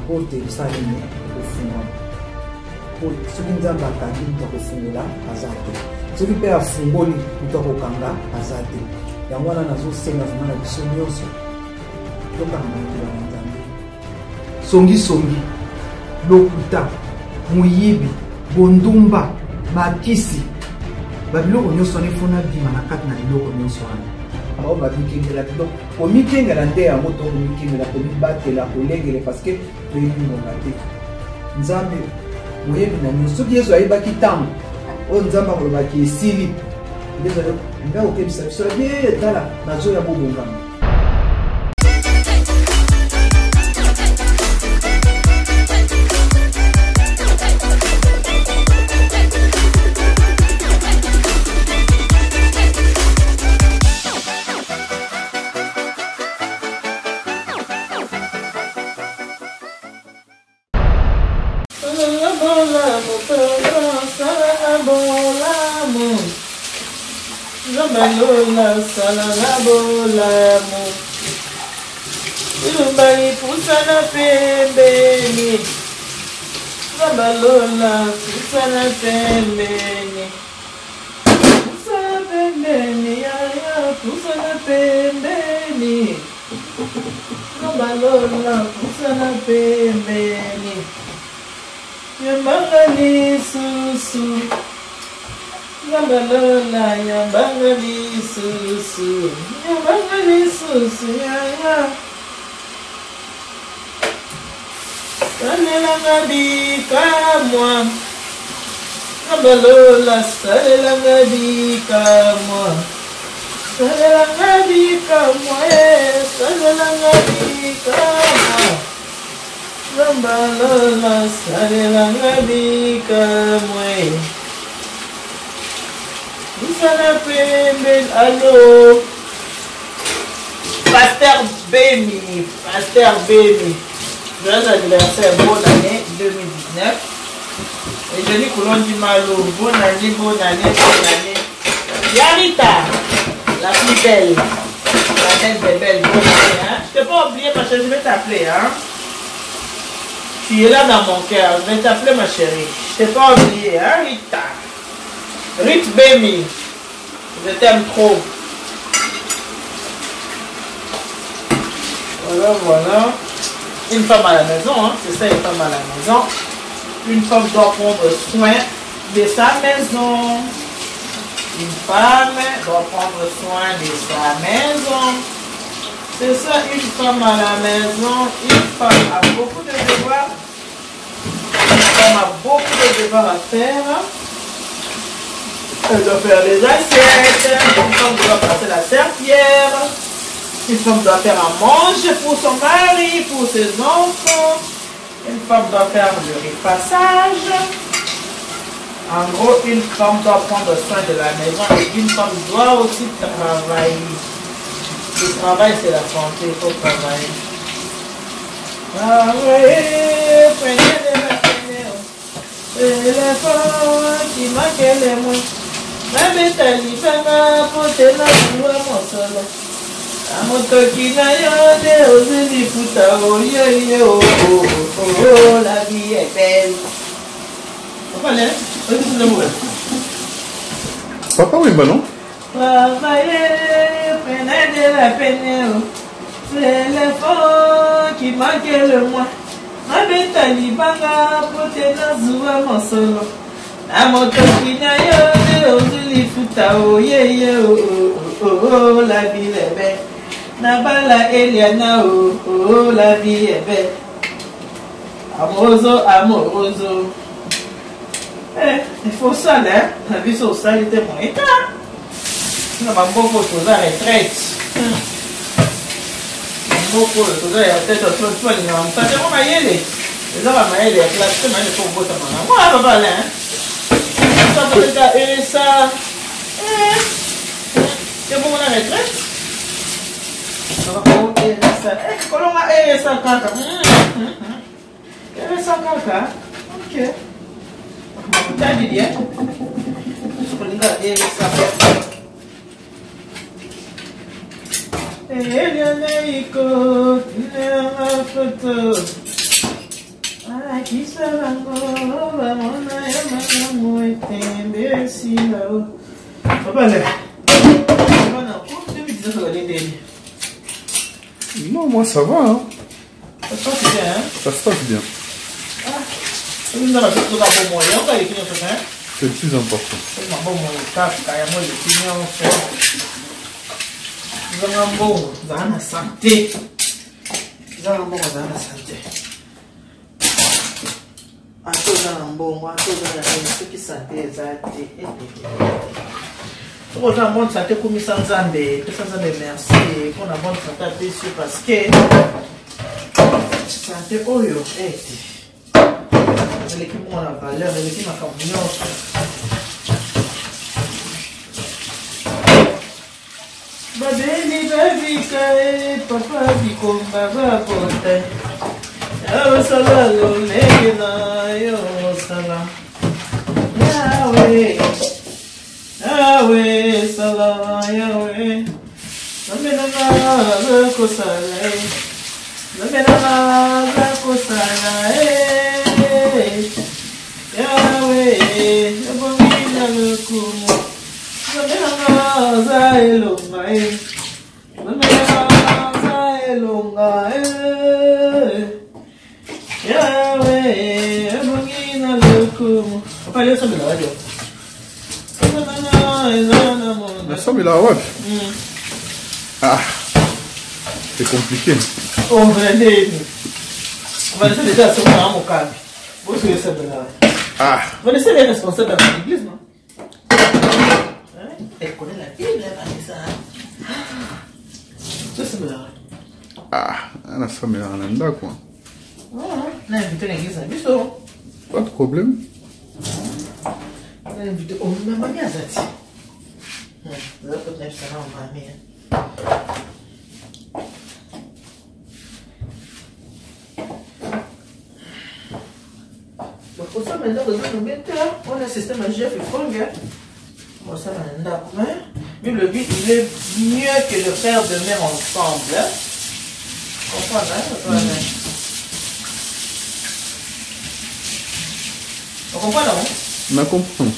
porte esalemi ekofungwama po soki nzambe akangi moto akofungola aza te soki mpe afungoli moto akokanga aza te yango wana nazosenga vraimen na biso nyonso tokanga makila na nzambe songisongi lokuta moyibi bondumba bakisi babiloko nyonso wana efona bima na kati na biloko nyonso wana bao babikengela biloko komikengela nde yango to komikengela komibatela kolengele parceke toyebi ngonga te nzambe moyebi na nyonso soki yesu ayebaki ntango oyo nzambe akolobaki esili nde okebisa biso ye etala nazoya bobongama Lola salala bolamu Ilumbai pusana pembeni Lola pusana pembeni Pusana pembeni ya pusana pembeni Lola pusana pembeni Yambanga ni susu Lola yambanga lisusu yaya salelanga bikamwa Lola salelanga bikamwa salelanga bikamwa salelanga bikamwa Lola salelanga bikamwa Pusana pembeni, allô Pasteur Bémi, joyeux anniversaire, bonne année 2019. Et je dis Coulondi Malo, bonne année. Yarita, la plus belle, la belle des belles, bonne année. Hein? Je t'ai pas oublié ma chérie, je vais t'appeler. Hein? Tu es là dans mon cœur, je vais t'appeler ma chérie. Je t'ai pas oublié, hein, Rita. Rite Bémi, je t'aime trop. Voilà. Une femme à la maison, hein? C'est ça, une femme à la maison. Une femme doit prendre soin de sa maison. Une femme doit prendre soin de sa maison. C'est ça, une femme à la maison. Une femme a beaucoup de devoirs. Une femme a beaucoup de devoirs à faire. Elle doit faire les assiettes, une femme doit passer la serpillière, une femme doit faire à manger pour son mari, pour ses enfants, une femme doit faire le repassage. En gros, une femme doit prendre soin de la maison et une femme doit aussi travailler. Le travail, c'est la santé, il faut travailler. Travailler, prenez des matériaux, c'est les femmes qui manquent les moins. Mabetali fanga pote na kuwa mosolo Amotoki na yode ozili futa oye oh la vie est belle. Papa là, on dit le mot. Papa oui bah non. Travailler, prenez de la peine. C'est l'effort qui manque le moins. Mabetali fanga pote na kuwa mosolo Amotoki na yode ozili futa oye oh la vie est belle. Nabala Eliana oh la vie est belle. Amoroso. Il faut ça là. La vie sociale était mon état. Non ma beaucoup de la retraite. Beaucoup de choses à tête au sol toi les gens. Ça c'est comment y aller. Les gens va m'aider à classe mais il faut boire ça. Moi papa là. Ça peut être et ça. C'est bon la retraite. Comment on a ça caca. Ça caca. OK. T'as dit bien. Je peux ça. Non, moi ça va. Hein. Ça se passe bien, hein? Ça se passe bien. C'est le plus important. Pour la bonne santé, comme ça, merci. Pour la bonne santé, parce que santé, oh yo, l'équipe a la valeur, l'équipe a confiance. Babeli, baby, papa, biko, baba, pote. Yo, salalo, legena, yo, salam. Yahweh. Yahweh, salam, Yahweh. Namena kosala, namena kosala, Yahweh, Yabomina lukumu, namena zaelonga, namena zaelonga, Yahweh, Yabomina lukumu. Papa, il y a ça de la radio. Mais ça, mais là, ouais. Ah, c'est compliqué. Oh, on va laisser déjà ce moment à mon calme. Vous savez ça de là. Ah. Vous laissez les responsables dans l'église, non? Elle connaît la Bible, Vanessa. C'est de là. Ah, là, ça, mais là, on a quoi. On a invité l'église à Bisso. Pas de problème. On a invité au mamie à Zati. Vous avez peut-être ça en mamie. Pour ça, maintenant, on a un système à GF et Fonga. Pour ça, mais le but, il est mieux que le faire demeure ensemble. Comprends, hein? On comprend, non? On comprend.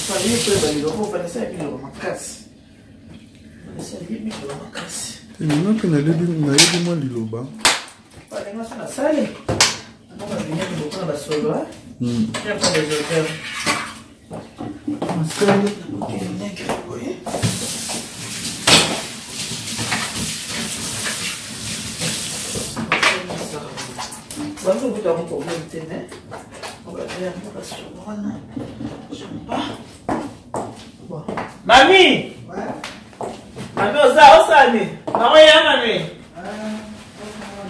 On va laisser un peu de casse. Il y a des liloba. Mamie! Mamie, mamie!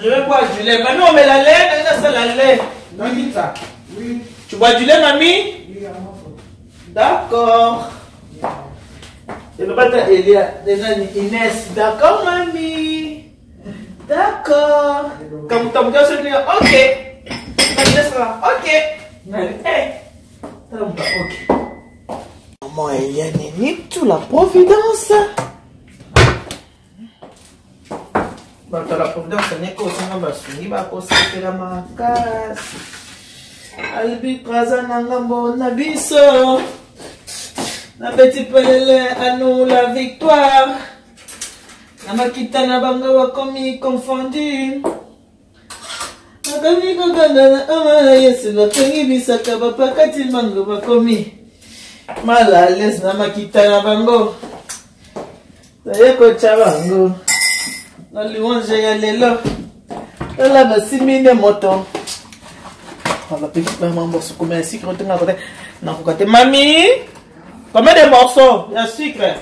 Je vais boire du lait. Mamie, on met la lait, on la lait. Mamie, ça? Oui. Tu bois du lait, mamie? Oui, d'accord. Je ne peux pas t'aider déjà Inès. D'accord, mamie? D'accord. Comme ton gars se dit, ok. Ok. Ok. Maman Eliane est tout la providence. La providence n'est qu'au sein de la providence. La makasi. Albi Praza Nangambo Nabiso. Na petit pelele à nous la victoire. Na makita na banga wa komi confondu. Na kami kogana na amana yesu na kengi bisaka papa kati mango wa komi. Mala les na makita na bango. Sayeko chabango. Na louange ya lelo. La basimine moto. On va payer un morceau comme un sucre. Mamie, combien de morceaux? Il y a sucre.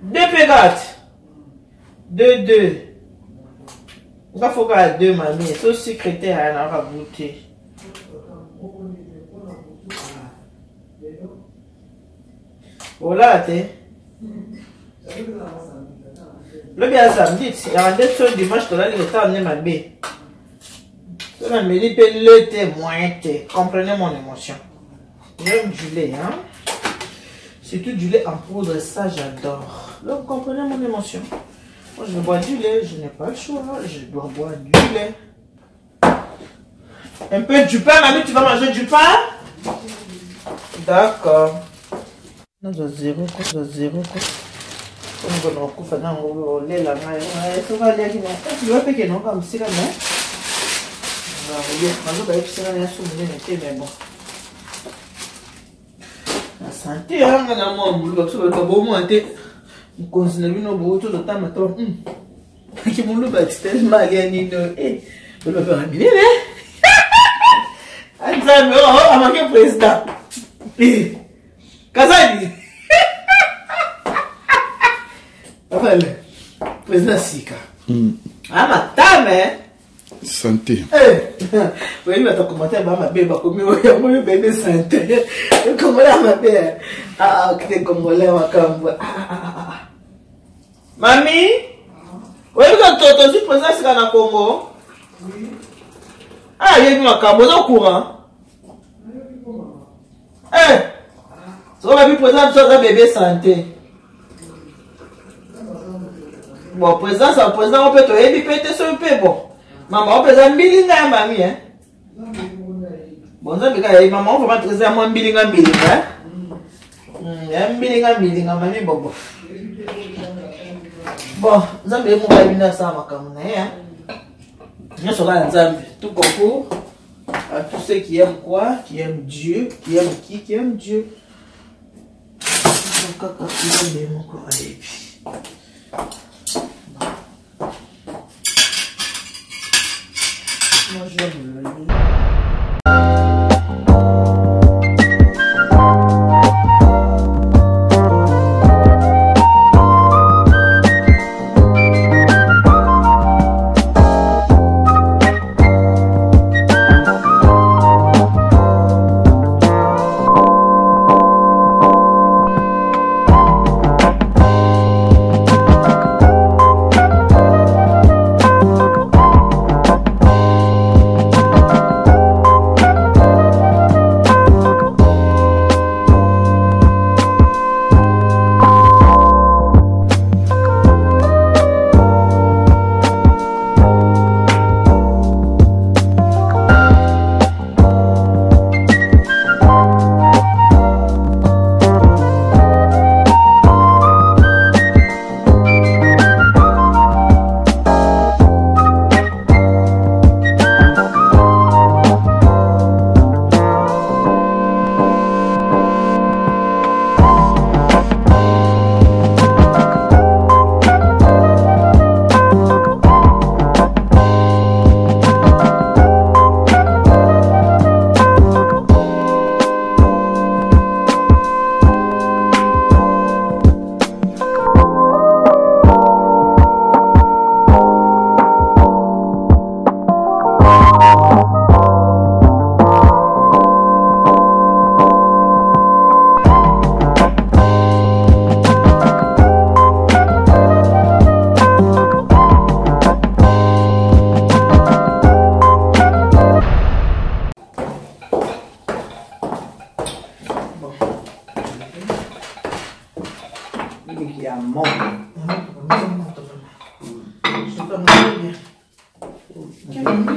Deux pégates. Deux. Il faut qu'à deux, mamie. Ce sucre était à la rabouter. Voilà, t'es. Le bien samedi, il y a des choses dimanche, tu as le temps de m'habiller. Tu as me dit que le thé, moi, comprenez mon émotion. J'aime du lait, hein. Surtout du lait en poudre, ça j'adore. Là, vous comprenez mon émotion. Moi, je veux boire du lait, je n'ai pas le choix. Je dois boire du lait. Un peu du pain, mamie, tu vas manger du pain? D'accord. On a zéro, quoi, zéro, quoi. Comme on coupe dans le lait là, ça va aller qui non. Tu vois pas que non, comme si là, mais. Mais bon. La santé, hein, on a moins de boulot, parce que le bon moment, on continue nos boulots tout le temps maintenant. Qui mon loup est tellement gagné de. Eh, le bébé a mis, hein? Anzambe, oh, a manqué président. Eh, Kazali. Raphaël, président Sika. Ah, ma table, hein? Santé. Oui, il va te commenter, ma bébé, comme mon bébé santé. Comment là, ma bébé? Ah, ok, comme là, ma cambo. Mamie? Oui, quand tu es président Sika na Congo? Oui. Ah, il y a ma cambo, au courant. Si on va bien présenter un bébé santé. Bon, président, c'est un président, on peut te péter sur le peu, bon. Maman, on peut faire un bilinga, mamie, hein. Bon, ça, maman, on va te faire un bilinga, hein. Un bilinga, mamie, bon. Bon, ça, je vais vous faire ça, ma camona, hein. Je serai en Zambie, tout concours. À tous ceux qui aiment quoi? Qui aiment Dieu, qui aiment qui? Qui aiment Dieu. Moi, j'aime le lait.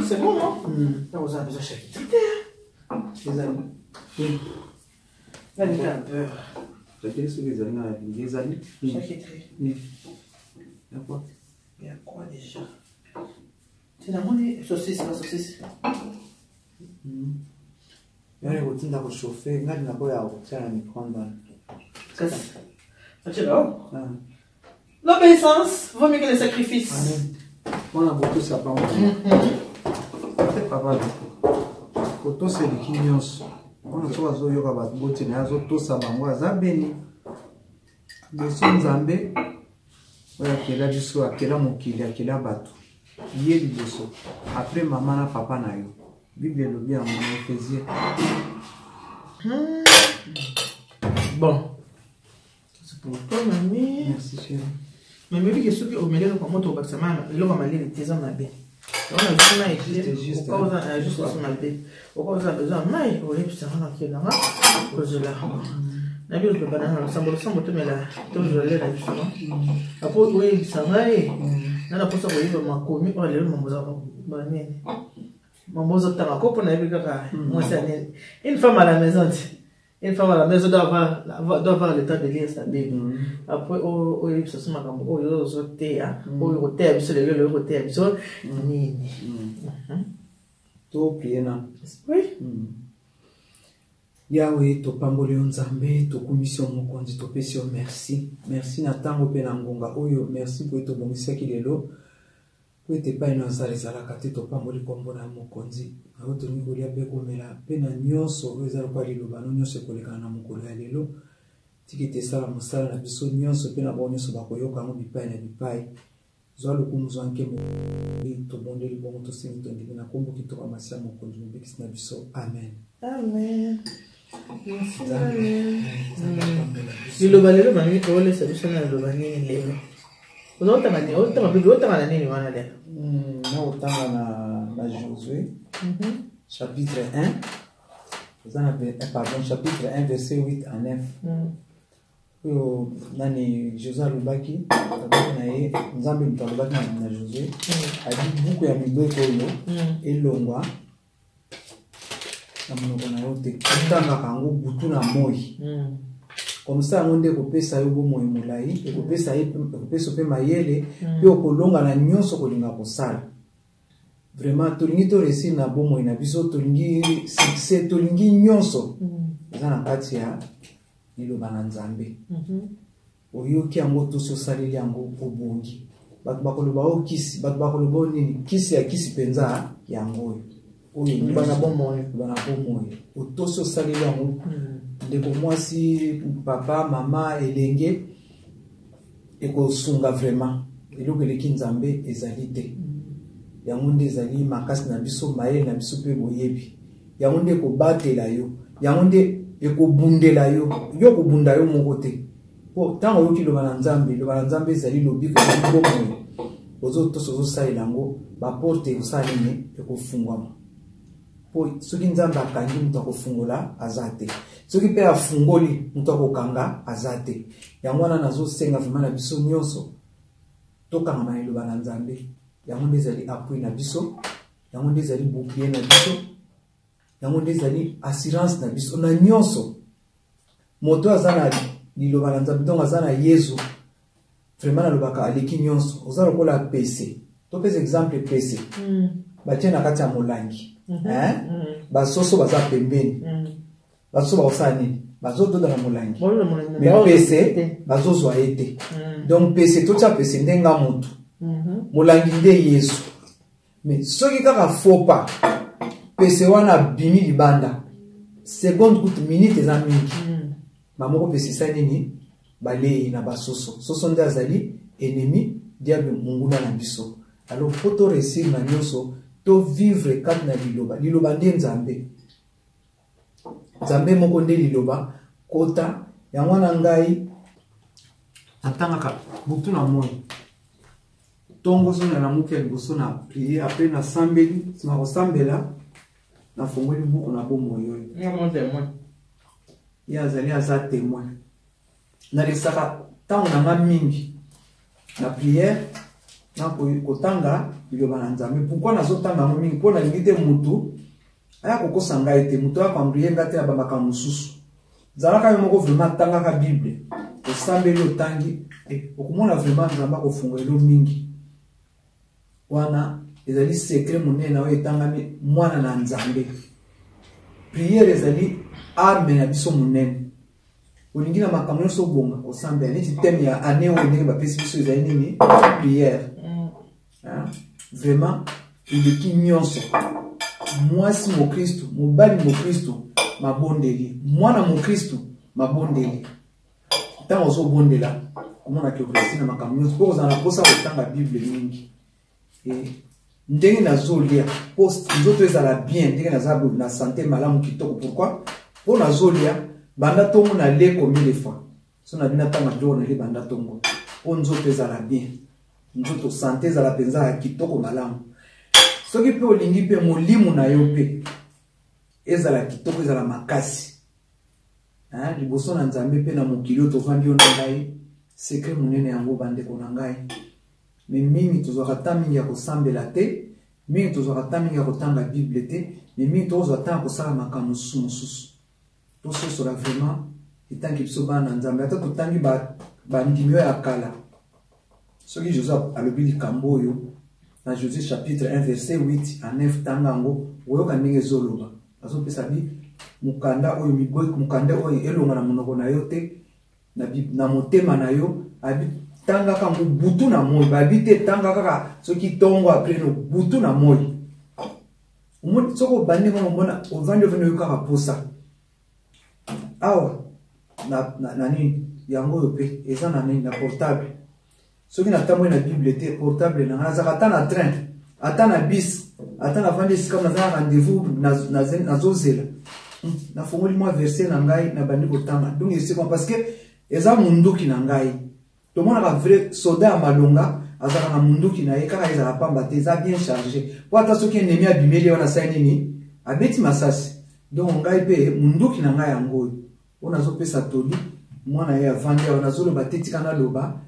C'est bon, non? Là, vous avez besoin de charcuterie. Les amis. Là, il y a un beurre. Charcuterie, c'est les amis. Charcuterie. Il y a quoi? Il y a quoi déjà? C'est la monnaie. Saucisse, la saucisse. Il y a une routine pour chauffer. Il y a une routine à micro-ondes. C'est ça. Tu es là? L'obéissance vaut mieux que le sacrifice. Amen. On a beaucoup ça par c'est pas mal. Koto c'est les kinyos. On a soit zo yoga bat boti na zo to sa bango za beni. Beso nzambe. Oya kela biso akela mokili akela bato. Yé liboso. Après maman na papa na yo. Bible le bien mon Éphésiens. Bon. C'est pour toi, mamie. Merci chérie. Mais maybe que ceux qui ont mêlé le comment tu vas ça, le va m'aller les tes hommes bien. On a juste sur ma tête. Au cas où on a besoin de maille, on est sur un qui est là. Cause de la. Na bio le banana, ça me ressemble tout mais là, tout je l'ai là justement. Après oui, ça va et na posa ko yiba makomi o le mamboza ko banene. Mamboza tanga ko pona yiba ka moi c'est une femme à la maison. Une femme à la maison doit avoir le temps de lire sa Bible. Après o yiba ça ma kambo o yo zote a o yo te biso le te biso nini. To prier na. Oui. Yahweh to pamboli nzambe to commission mokonzi to pesio merci na tango pe na ngonga oyo merci pour to bongisa ki lelo po ete pa ino azali zalaka te to pamboli kombo na mokonzi aho to ngoli abe komela pe na nyonso oyo ezali kwa liloba no nyonso koleka na mokolo ya lelo tikete sala mosala na biso nyonso pe na bo nyonso bakoyoka ngo bipai na bipai zo lokumu zo anke mo to bondeli bongo to semi to ndina kombo ki to amasia mokonzi mbekisi na biso amen. Liloba lelo bangi ole sabiso na liloba nini lelo. Uzotanga na nini wana lelo? Na utanga na Josué. Chapitre 1. Pardon, chapitre 1 verset 8 à 9. Oyo nani Josué lubaki na ye nzambe mtalubaki na Josué. Adi buku ya mibeko oyo elongwa na monoko na yo te kutanga kango butu na moi comme ça ngonde kopesa yo bomoi molai ekopesa ye ekopesa pe mayele pe okolonga na nyonso kolinga kosala vraiment tolingi to resi na bomoi na biso tolingi succès tolingi nyonso eza na kati ya liloba na nzambe oyoki yango tosi osaleli yango obongi bato bakoloba o kisi bato bakoloba nini kisi ya kisi penza yango oyo bana bomoi otoso saleli yango ndeko mwasi papa mama elenge ekosunga vraiment eloko eleki nzambe ezali te yango nde ezali makasi na biso mayele na biso mpe boyebi yango nde ekobatela yo yango nde ekobundela yo kobunda yo moko te po ntango oyoki loba na nzambe ezali lobiko ezali bomoi ozotoso ozosalela yango baporte ekosala nini ekofungwama po soki nzambe akangi mutu akofungola aza te soki mpe afungoli mutu akokanga aza te yango wana nazosenga vraimen na biso nyonso tokanga na liloba na nzambe yango nde ezali appui na biso yango nde ezali bouclier na biso yango nde ezali assurance na biso na nyonso moto aza na liloba na nzambe donc aza na Yesu vraimen alobaka aleki nyonso oza lokola pese topesa exemple pese batie na kati ya molangi basoso baza pembeni basoso bakosala nini bazotoda na molangi mais pese bazozwa ye te donc pese totia pese ndenga motu molangi nde Yesu mais soki kaka fopa pese wana bimi libanda seconde kutu minute eza mingi mamoko pese sa nini balei na basoso soso nde azali ennemi diable munguna na biso alors po to réussir na nyonso to vivre kati na liloba nde nzambe moko nde liloba kota yango na ngai atangaka butu na moi tongo sona na muke liboso na prier après na sambeli sima kosambela na fongoli buku na bomo yoyo ya azali aza témoin na lesaka tango na nga mingi na prière na kotanga liloba na nzambe pourquoi nazotanga ngo mingi pona lingite mutu aya kokosa ngai te mutu akwambriye ngate ya bamaka mususu zalaka yo moko vraiment tangaka bible osambeli otangi okomona vraiment nzambe akofungela mingi wana ezali secret monene oyo etangami mwana na nzambe prière ezali arme na biso monene olingi na makambo nyonso obonga osambela neti teme ya ane oyo ndenge bapesi biso ezali nini prière vraiment eleki nyonso mwasi mokristu mobali mokristu mabondeli mwana mokristu mabondeli ntango ozobondela omonaki okresi na makambo nyonso mpo kozala na posa kotanga bible mingi ndenge nazolia po nzoto ezala bien ndenge naza na sante malamu kitoko pourquoi po nazolia banda tongo na le combien de fois so na bina tanga jo na le banda tongo po nzoto ezala bien nzoto sante ezala penza ya kitoko malamu soki pe olingi pe molimo na yo pe ezala kitoko ezala makasi liboso na Nzambe pe na mokili oyo tovandi yo na ngai secret monene yango bandeko na ngai mais mingi tozwaka ta mingi ya kosambela te mingi tozwaka ta mingi ya kotanga Bible te mais mingi tozwa ta ya kosala makambo mosusu tososola vraiment etangi biso bana na Nzambe ata totangi bandimi oyo ya kala soki Josué alobi likambo oyo na Josué chapitre 1 verset 8 à 9 tanga yango oyoka ndenge ezoloba azopesa bi mukanda oyo miboyi mukanda oyo elonga na monoko na yo te na motema na yo abi tanga kango butu na moi babi te tanga kaka soki tongo après no butu na moi umoni soko bande ko mona ovandi ovandi kaka posa awa na nini yango yo pe eza na nini na portable soki na tambo na Bible te portable na ngana ata na train ata na bis ata na vandi sika na za rendez-vous na zozela na fongoli moi verset na ngai na bandi kotanga donc c'est parce que eza munduki na ngai to mona ka vrai soda malonga azaka na munduki na ye kaka eza pamba te eza bien chargé po ata soki ennemi abimeli wana sai nini abeti masasi donc ngai pe munduki na ngai yango ona zo pesa toli mwana ye avandi wana zo loba tetika na loba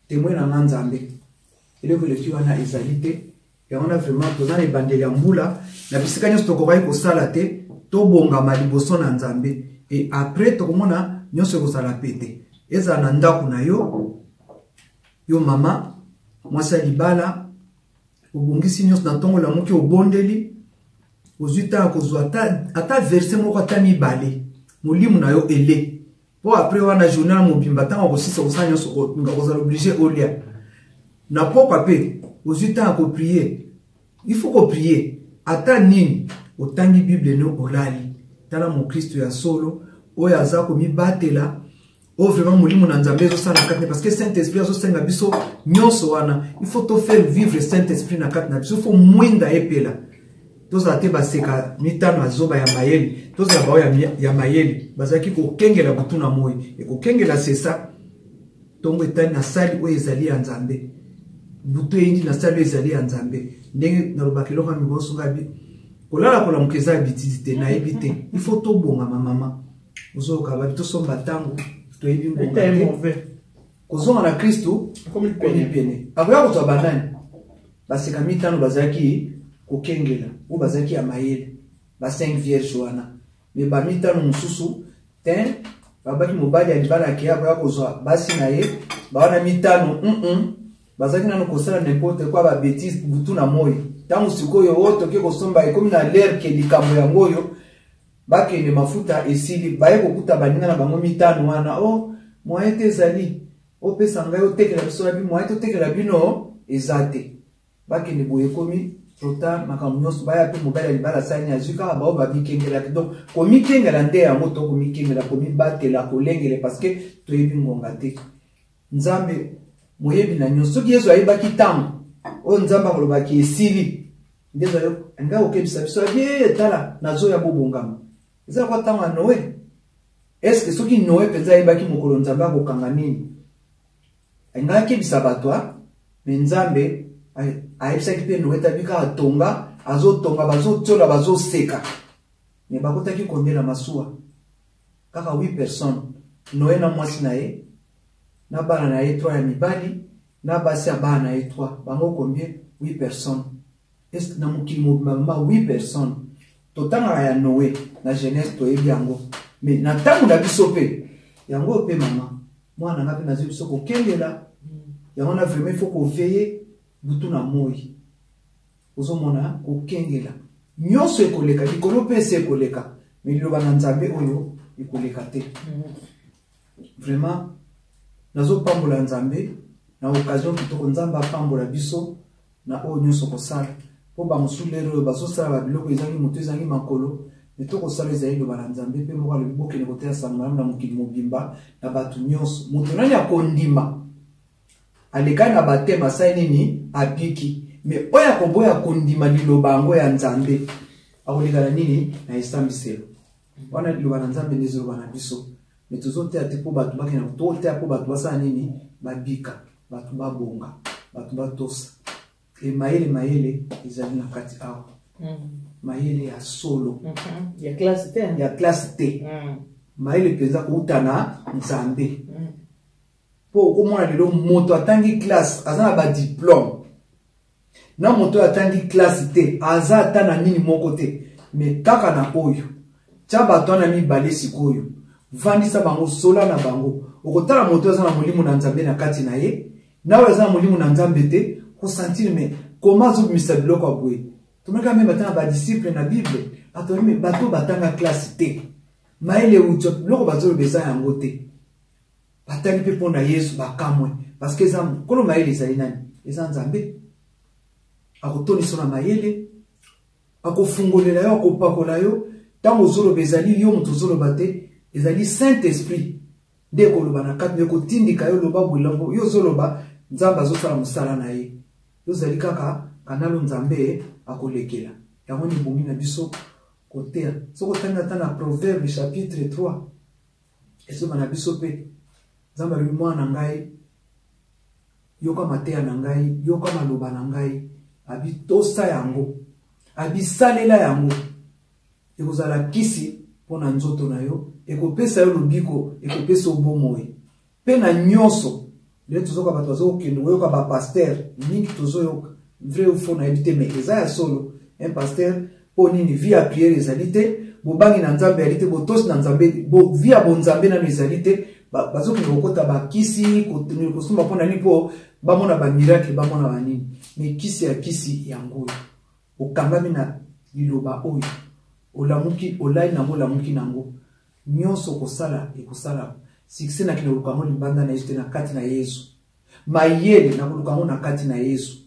témoin na Nzambe ele ko le tu wana ezalité et on a vraiment tozana ebandeli ya mbula na bisika nyonso tokokai kosala te tobongama liboso na Nzambe et après tokomona nyonso kozala pete eza na ndako na yo mama mwasa libala obongisi nyonso na tongo la moki obondeli ozuita kozwa ata verset moko ata mibale molimo na yo ele po après wana journal mobimba tanga kosisa kosala nyonso kozala obligé olia na pokwa pe ozuita ko prier il faut ko prier ata nini otangi Bible no olali tala mo Kristo ya solo oyo azako mibatela o vraiment molimo na Nzambe zo sana katne parce que Saint-Esprit azo senga biso nyonso wana il faut to faire vivre Saint-Esprit na katna biso faut mwinda epela toza te baseka mitano azoba ya mayeli toza bao ya mayeli bazaki ko kengela butuna moyi e ko kengela sesa tongo etani na sali oyo ezali ya Nzambe butu indi na sali oyo ezali ya Nzambe ndenge na lobaki loka miboso ngabi kolala kola mukeza bitizite na ebite il faut to bonga mama ozo ka ba to somba tango to ebi ngombe kozonga na Kristo comme il pene aboya ko banani baseka mitano bazaki ko kengela o bazaki ya mayele ba 5 vierges wana me ba mitano mususu ten babaki mobali ya libala ke aboya kozwa basi na ye ba wana mitano bazaki nano kosala n'importe quoi ba bêtise butu na moyi tangu sikoyo woto ke kosomba ekomi na l'air ke likambo ya ngoyo bakende mafuta esili baye kokuta baninga na bango mitano wana moyete ezali opesa ngai otekela biso bi moyete otekela bino ezate bakende boye komi trota makambo nyonso baya pe mobali libala sani azuka bao babikengela donc komikengela nde yango to komikengela komibatela kolengele parce que toyebi ngonga te Nzambe moyebi na nyonso soki Yesu ayebaki tango o Nzambe akolobaki esili ndezo yo nga okebisa biso ye tala nazo ya bobongama eza kwa tango Noé est-ce que soki Noé penza ayebaki mokolo Nzambe akokanga nini nga akebisa bato mais Nzambe ayebisaki pe Noé tabika atonga azotonga bazotiola bazoseka mais bakotaki kondela masuwa kaka 8 personnes Noé na mwasi na ye na bana na ye 3 ya mibali na basi ya bana na ye 3 bango combien 8 personnes est-ce que na mokili mobimba 8 personnes totanga ya Noé na Genèse toyebi yango mais na tango na biso pe yango pe mama mwana ngapi na biso ko kengela yango na vraiment faut ko veiller butu na moyi ozomona ko kengela nyonso ekoleka likolo pe se ekoleka mais liloba na Nzambe oyo ekoleka te vraiment nazo pambola Nzambe na occasion kitoko Nzambe apambola biso na oyo nyonso kosala po ba musulero bazosala ba biloko ezangi moto ezangi makolo neto kosala ezali loba na Nzambe pe moko le boke ne kotea sangana na mokili mobimba na batu nyonso moto nani akondima alekana batema sai nini apiki mais oya koboya kondima liloba ngo ya Nzambe akolekana nini na esambiselo wana liloba na Nzambe nezo bana biso mais tozote ate po batu bakena tote po batu basala nini babika batu babonga batu batosa et mayele ezali na kati awa mayele ya solo ya classe T mayele penza kouta na nzambe po komona lelo moto atangi classe aza na ba diplôme na moto atangi classe T aza ata na nini moko te mais kaka na oyo tia bato na mibale sikoyo vandisa bango sola na bango okotala moto aza na molimo na nzambe na kati na ye nawe aza na molimo na nzambe te kosentir mais comment azobimisa biloko aboye tomeka meme ata na badisciple na bible atomi bato batanga classe T mayele uto biloko bazolobeza yango te batangi mpe mpo na yesu bakamwe parce que eza kolo mayele ezali nani eza nzambe akotoniso na mayele akofungolela yo akopakola yo ntango ozoloba ezali yo moto ozoloba te ezali saint esprit nde koloba na kati nde kotindika yo loba bwilango yo ozoloba nzambe azosala mosala na ye yo ozali kaka kanalo nzambe akolekela yango ni bomi na biso kotea soko tanga ata na proverbe chapitre 3 ezoba na biso mpe nzambe alobi mwana na ngai yoka mateya na ngai yoka maloba na ngai abitosa yango abisalela yango ekozala kisi mpona nzoto na yo ekopesa yo lobiko ekopesa obomoi mpe na nyonso nde tozoka bato bazokokende oyoka bapaster mingi tozoyoka vrai ou faux nayebi te mais eza ya solo un pasteur mpo nini vi ya priere ezali te bobangi na nzambe ezali te botosi na nzambe vi ya bonzambe nano ezali te bazokende kokota bakisi kosomba mpo na nini mpo bamona bamiracle bamona banini mais kisi ya kisi yango okangami na liloba oyo olamuki olai nango olamuki nango nyonso kosala ekosala succès na kino lukango libanda na yesu te na kati na yesu mayele na lukango na kati na yesu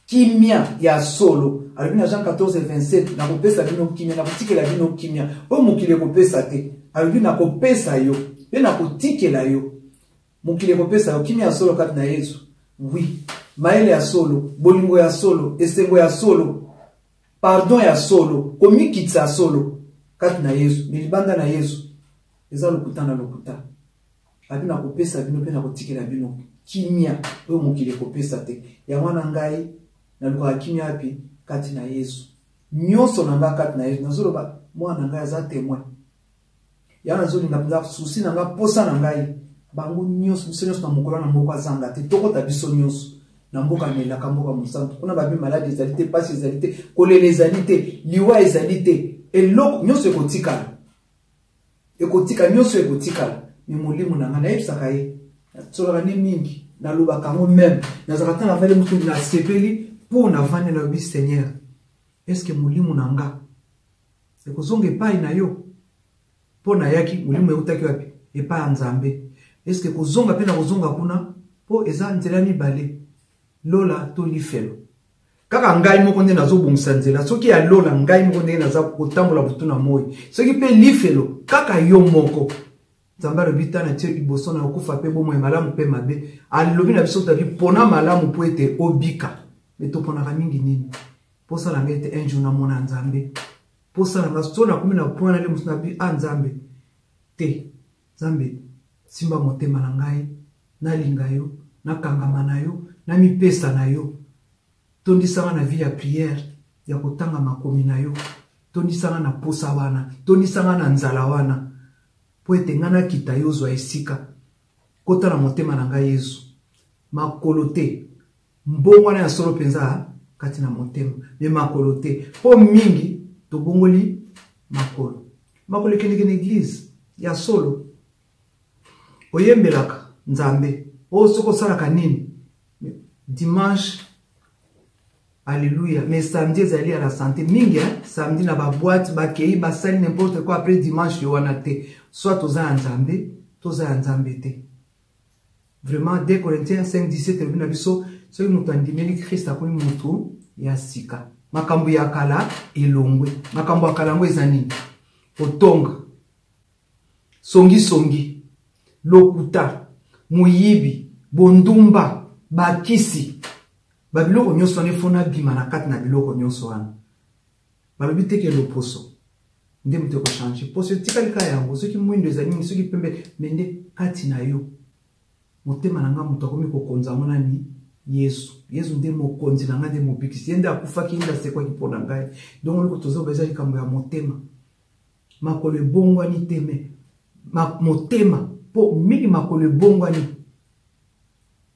kimia ya solo alobi na Jean 14:27 na kopesa bino kimia na kotikela bino kimia o mokili kopesa te alobi na kopesa yo pe na kotikela yo mokili kopesa yo kimia ya solo kati na yesu oui mayele ya solo bolingo ya solo esengo ya solo pardon ya solo komikitsa solo kati na yesu milibanda na yesu eza lokuta na lokuta abina kopesa bino pe na kotikela bino kimia oyo mokili kopesa te ya mwana ngai na luka kimia api kati na yesu nyonso na nga kati na yesu nazoloba mwana ngai aza témoin ya nazolinga mpenza susi na nga posa na ngai bango nyonso na mokolo na moko azanga te tokota biso nyonso na mboka melaka mboka mosantu kuna babi maladi ezali te pasi ezali te kolela ezali te liwa ezali te eloko nyonso ekotika nyonso ekotikala ni molimo na nga nayebisaka ye nasolaka ni mingi nalobaka yango meme nazalaka tana vale motu nasepeli mpo na vane na lobi seigneur eske molimo na nga ekozonga epai na yo mpo nayaki molimo eutaki wapi epai ya nzambe eske kozonga mpe na kozonga kuna mpo eza nzela mibale lola to lifelo kaka ngai moko nde nazobongisa nzela soki ya lola ngai moko ndenge naza kotambola butu na moi soki mpe lifelo kaka yo moko nzambe alobi tana tie liboso na okufa mpe bomoi malamu mpe mabe alobi na biso tabi mpona malamu mpo ete obika me toponaka mingi nini posala ngai ete un jour namona nzambe posala nga so nakomi na point nale mosu nabi nzambe te nzambe simba motema na ngai nalinga yo nakangama na yo namipesa na yo tondisanga na vie ya prière ya kotanga makomi na yo tondisanga na posa wana tondisanga na nzala wana po ete nga nakita yo zwa esika kota na motema na ngai yesu makolo te mbongo wana ya solo mpenza kati na motema me makolo te po mingi tobongoli makolo ekendeke église ya solo oyembelaka nzambe o soko salaka nini dimanche alléluia mais samedi ezali à la santé mingi samedi na ba boîte ba kei ba sali n'importe quoi après dimanche yo wana te soit toza nzambe te vraiment 2 Corinthiens 5:17 ebina biso soki mutu andimeli Christ akomi mutu ya sika makambo ya kala elongwe makambo ya kala ngo eza nini otonga songi lokuta muyibi bondumba bakisi babiloko nyonso wana efona bima na kati na biloko nyonso wana balobi teke loposo nde moto ekochange poso etikalika yango soki mwindo eza nini soki pembe mende kati na yo motema na nga moto akomi kokonza ngo nani Yesu nde mokonzi na ngai nde mobikisi yende akufaki yende asekwaki mpo na ngai donc loko tozoba eza likambo ya motema makolo ebongwani te me motema po mingi makolo ebongwani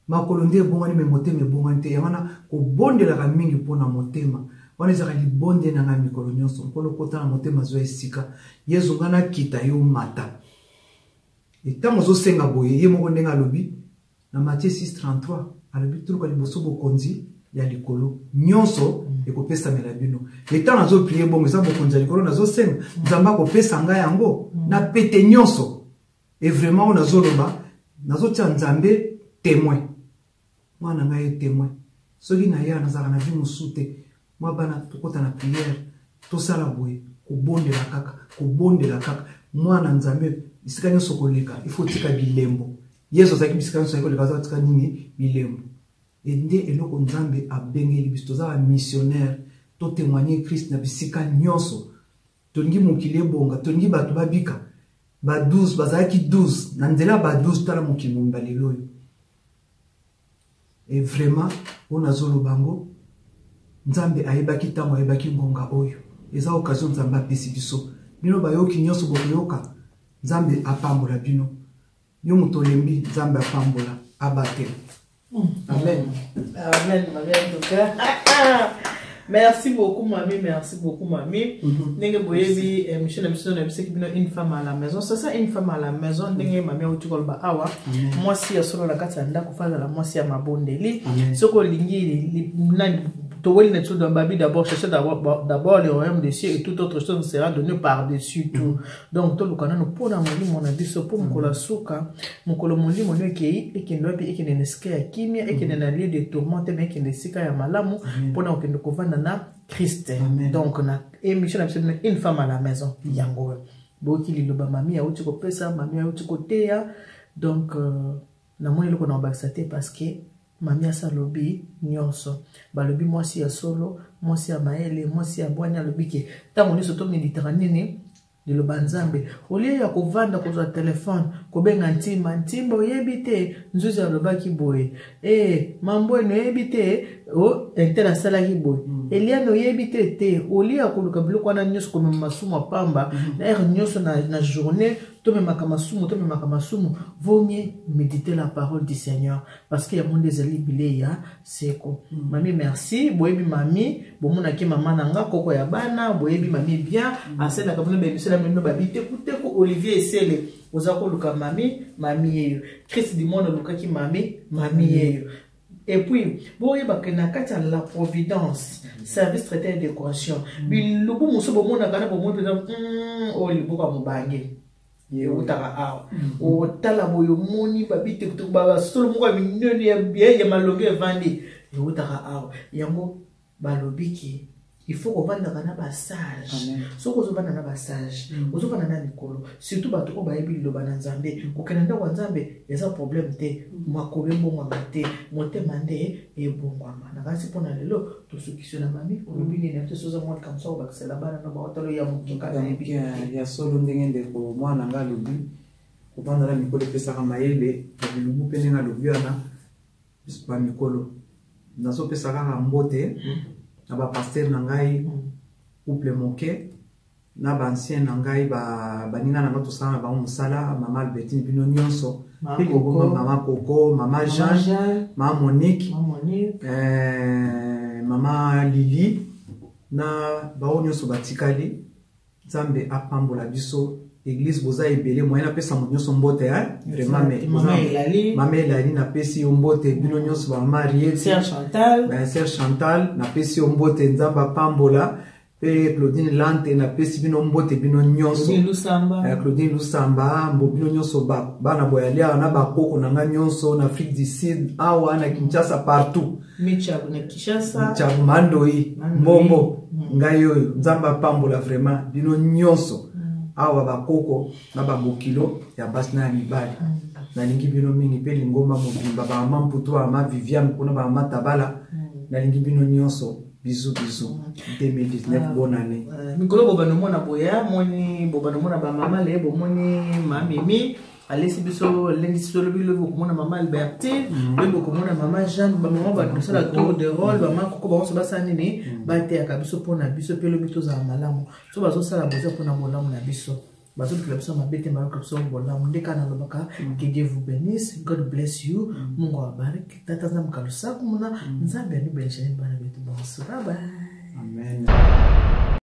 makolo nde ebongwani me motema ebongwani te wana kobondelaka mingi mpo na motema wana ezaka libonde na ngai mikolo nyonso mpo lokota na motema zwa esika Yesu nga nakita yo mata etango ozosenga boye ye moko ndenge alobi na Matthieu 6:33 alobi tuluka liboso bokonzi ya likolo nyonso ekopesamela bino etango azoprie bongo eza bokonzi ya likolo nazosenga nzambe akopesa ngai yango na pete nyonso et vraiment on azoloba nazotia nzambe témoin mwana ngai témoin soki na ya nazaka na vie mosusu te mwa bana tokota na prière tosala boye kobondela kaka mwana nzambe bisika nyonso koleka il faut tika bilembo Yesu azaki bisika nyonso koleka za tika nini bilembo ende eloko nzambe abengeli biso tozala missionnaire to témoigner Christ na bisika nyonso tolingi mokili ebonga tolingi bato babika ba 12 bazalaki 12 na nzela ba 12 tala mokili mobimba lelo oyo et vraiment on azoloba ngo nzambe ayebaki ntango ayebaki ngonga oyo eza occasion nzambe apesi biso bino bayoki nyonso bokoyoka nzambe apambola bino yo moto olembi nzambe apambola abate amen amen en tout cas. Merci beaucoup mamie, merci beaucoup mamie. Ndenge boyebi monsieur na mission na biseki bino une femme à la maison. Ça une femme à la maison ndenge mamie uti kolba awa. Moi si ya solo la kata ndako faza la moi si ya mabondeli. Soko lingi nani toweli na tout dans babi d'abord chercher d'abord le royaume des cieux et toute autre chose sera donné par-dessus tout. Donc to lukana no pona moli mona biso po mkola suka mkolo moli moni ekei ekendo epi ekende neske ya kimia ekende na lieu de tourmente mais ekende sika ya malamu pona okende kovanda na Christ. Donc na émission na une femme à la maison yango boki liloba mami ya uti ko pesa mami ya uti ko teya donc na moni loko na obakisate parce que mami asa lobi nyonso balobi mwasi ya solo mwasi ya maele mwasi ya bwanya lobi ke tango nyonso to Méditerranée liloba nzambe olie ya kovanda kozwa telefone kobenga ntimba oyebi te nzuzi alobaki boye mambo eno oyebi te o entela asalaki boye eliano oyebi te olie ya koluka biloko wana nyonso komema masumu apamba na ere nyonso na journée tomemaka masumu vaut mieux méditer la parole du Seigneur parce qu'il y a monde ezali bile ya seko mami merci boyebi mami bomonaki mama nanga koko ya bana boyebi mami bien asena kabona bemisela mino babite kuteko Olivier Esele ozako luka mami yeyo Christ du monde lukaki mami yeyo. Et puis, bon, il y a la providence, service traité de décoration. Mais le bon monsieur, bon, on a gagné pour moi, par exemple, oh, il faut qu'on bague. Utaka o tala boyo moni babite kutuba solo mwa minyoni ya bien ya malonge vandi utaka yango balobiki il faut qu'on vanda na ba sage so ko zo bana na ba sage ozo bana na mikolo surtout bato ko bayebi lo bana nzambe ko kenanda wa nzambe eza problème te makobe mbongo ngate motema nde e bongo na kasi pona lelo to sukisona mami olobini na te soza mwa comme ça o bakisela bana na ba otalo ya mukinga ya solo ndenge ndeko mwana nga lobi ko bana na mikolo pesa kama yebe bilubu pene nga lobi ana ba mikolo naso pesa kama mbote na ba pasteur na ngai couple moke na ba ancien na ngai ba nina na ngoto sana ba musala mama Albertine bino nyonso mama Coco mama Jean mama Monique mama Lili na ba nyonso batikali nzambe apambola biso église boza ebele moyen apesa mo nyonso mbote vraiment mama Elali na pesi mbote bino nyonso ba marié Sœur Chantal na pesi mbote nzamba pambola pe Claudine Lante na pesi bino mbote bino nyonso Claudine Lusamba mbo bino nyonso bana boyalia na bakoko na nga nyonso na Afrique du Sud awa na Kinshasa partout Michabu na Kinshasa Michabu Mandoi Mbombo ngayo nzamba pambola vraiment bino nyonso awa bakoko na bamokilo ya basi na mibali na lingi bino mingi pe lingomba mobimba ba mama Mputu ama Viviane kuna ba mama Tabala na lingi bino nyonso bisous 2019 bonne année mikolo bobano mona boya moni bobano mona ba mama le bomoni mamimi allez si biso lundi le le comment maman Albertine le comment maman Jeanne ba maman ba ça la tour de rôle maman koko ba so ba sanini ba te ya biso pona biso pe le bito za malamu so ba so sala boza pona molamu na biso ba so que biso mabete ma ko so molamu ndeka na lobaka que Dieu vous bénisse, God bless you, Mungu awabariki tata za mkalusa kumuna nzambe ni bensheni bana betu bonso bye bye. Amen.